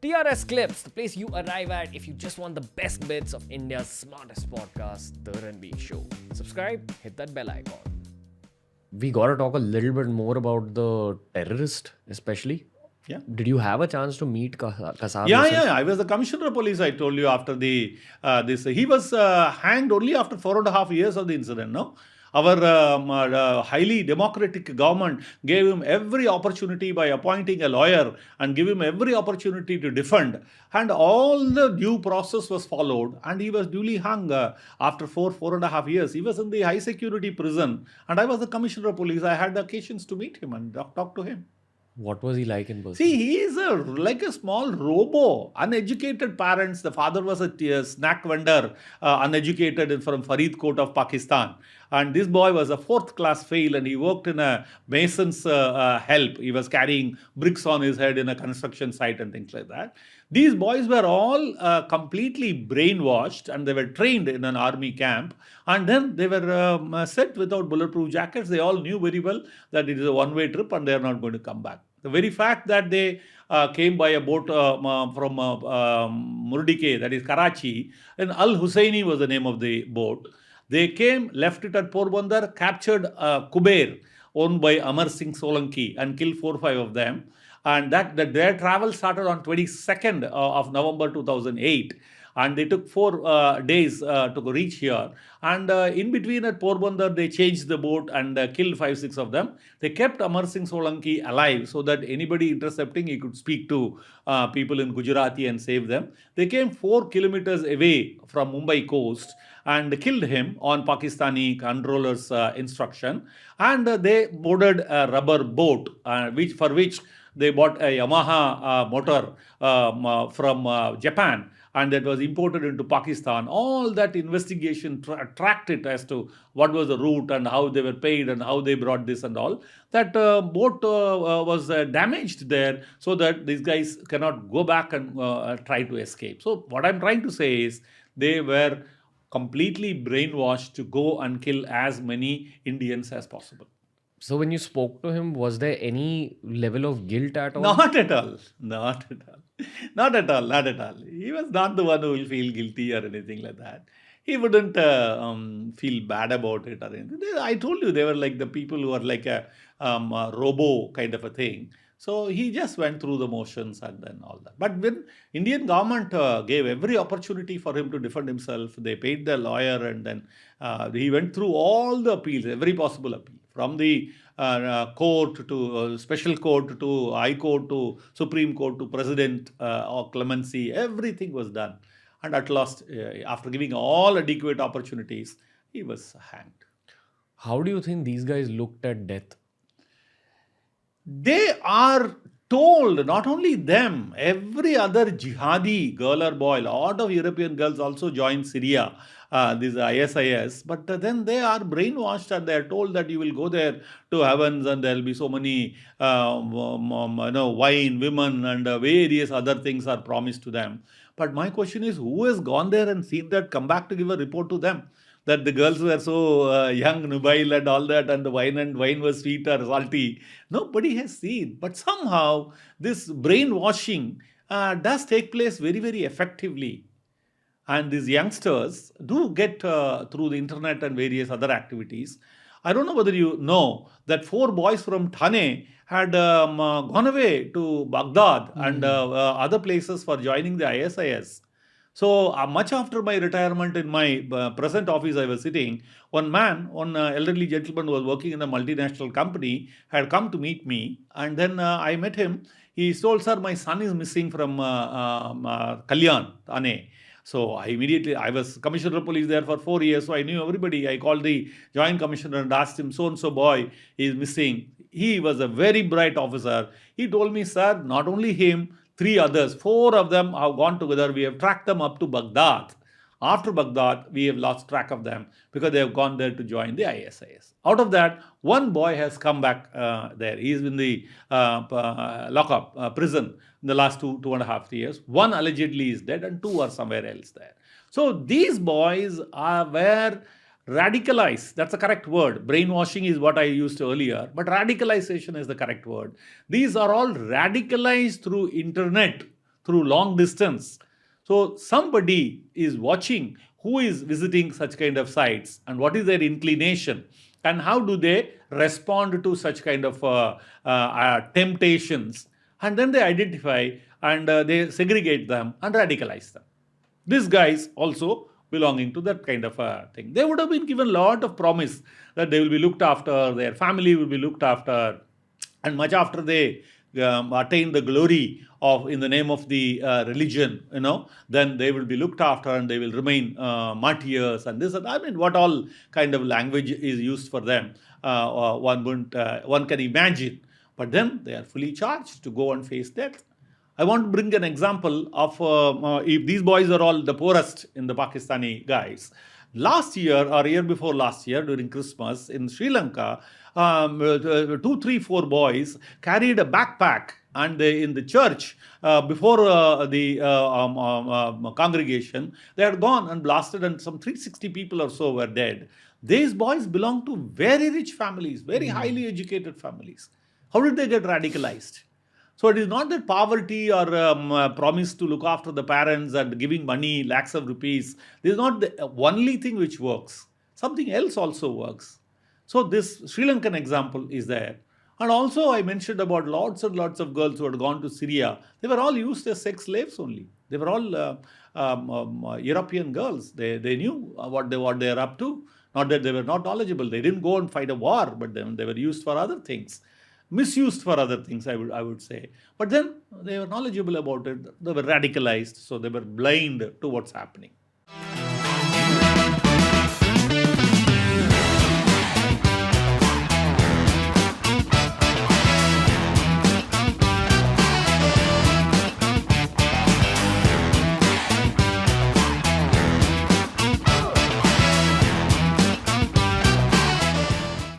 TRS Clips, the place you arrive at if you just want the best bits of India's smartest podcast, The Ranveer Show. Subscribe, hit that bell icon. We gotta talk a little bit more about the terrorist, especially. Yeah. Did you have a chance to meet Kasab? Yeah. I was the commissioner of police, I told you, after the this. He was hanged only after 4.5 years of the incident, no? Our highly democratic government gave him every opportunity by appointing a lawyer and give him every opportunity to defend. And all the due process was followed and he was duly hung after 4.5 years. He was in the high security prison and I was the commissioner of police. I had occasions to meet him and talk to him. What was he like in person? See, he is like a small robo. Uneducated parents. The father was a snack vendor, uneducated from Faridkot of Pakistan. And this boy was a 4th class fail and he worked in a mason's help. He was carrying bricks on his head in a construction site and things like that. These boys were all completely brainwashed and they were trained in an army camp. And then they were set without bulletproof jackets. They all knew very well that it is a one-way trip and they are not going to come back. The very fact that they came by a boat from Murdike, that is Karachi, and Al Husseini was the name of the boat. They came, left it at Porbandar, captured Kuber, owned by Amar Singh Solanki, and killed 4 or 5 of them. And their travel started on 22nd of November 2008. And they took 4 days to reach here. And in between at Porbandar, they changed the boat and killed 5-6 of them. They kept Amar Singh Solanki alive so that anybody intercepting, he could speak to people in Gujarati and save them. They came 4 kilometers away from Mumbai coast and killed him on Pakistani controllers' instruction. And they boarded a rubber boat, for which they bought a Yamaha motor from Japan. And that was imported into Pakistan. All that investigation tracked it as to what was the route and how they were paid and how they brought this and all. That boat was damaged there so that these guys cannot go back and try to escape. So what I'm trying to say is they were completely brainwashed to go and kill as many Indians as possible. So when you spoke to him, was there any level of guilt at all? Not at all. Not at all. He was not the one who will feel guilty or anything like that. He wouldn't feel bad about it or anything. I told you they were like the people who are like a robo kind of a thing. So he just went through the motions and then all that. But when Indian government gave every opportunity for him to defend himself, they paid the lawyer and then he went through all the appeals, every possible appeal. From the court to special court to high court to Supreme Court to president or clemency, everything was done. And at last, after giving all adequate opportunities, he was hanged. How do you think these guys looked at death? They are told, not only them, every other jihadi girl or boy, a lot of European girls also join Syria, these ISIS, but then they are brainwashed and they are told that you will go there to heavens and there will be so many wine, women and various other things are promised to them. But my question is, who has gone there and seen that, come back to give a report to them? That the girls were so young, nubile and all that, and the wine was sweet or salty. Nobody has seen. But somehow, this brainwashing does take place very, very effectively. And these youngsters do get through the internet and various other activities. I don't know whether you know that 4 boys from Thane had gone away to Baghdad and other places for joining the ISIS. So much after my retirement in my present office I was sitting, one elderly gentleman who was working in a multinational company had come to meet me and then I met him. He told, sir, my son is missing from Kalyan, Thane. So I was commissioner of police there for 4 years, so I knew everybody. I called the joint commissioner and asked him, so-and-so boy is missing. He was a very bright officer. He told me, sir, not only him, 3 others, 4 of them have gone together. We have tracked them up to Baghdad. After Baghdad, we have lost track of them because they have gone there to join the ISIS. Out of that, 1 boy has come back there. He is in the prison in the last 2.5 years. 1 allegedly is dead and 2 are somewhere else there. So these boys were radicalized. That's the correct word. Brainwashing is what I used earlier, but radicalization is the correct word. These are all radicalized through internet, through long distance. So somebody is watching who is visiting such kind of sites and what is their inclination and how do they respond to such kind of temptations, and then they identify and they segregate them and radicalize them. These guys also belonging to that kind of a thing. They would have been given a lot of promise that they will be looked after, their family will be looked after, and much after they attain the glory of in the name of the religion, then they will be looked after and they will remain martyrs and this and I mean, what all kind of language is used for them, one can imagine. But then they are fully charged to go and face death. I want to bring an example of if these boys are all the poorest in the Pakistani guys. Last year or year before last year during Christmas in Sri Lanka, 2, 3, 4 boys carried a backpack and they in the church before the congregation, they had gone and blasted and some 360 people or so were dead. These boys belong to very rich families, very highly educated families. How did they get radicalized? So it is not that poverty or promise to look after the parents and giving money, lakhs of rupees. This is not the only thing which works. Something else also works. So this Sri Lankan example is there. And also I mentioned about lots and lots of girls who had gone to Syria. They were all used as sex slaves only. They were all European girls. They knew what they are up to. Not that they were not knowledgeable. They didn't go and fight a war, but then they were used for other things. Misused for other things, I would say. But then they were knowledgeable about it. They were radicalized, so they were blind to what's happening.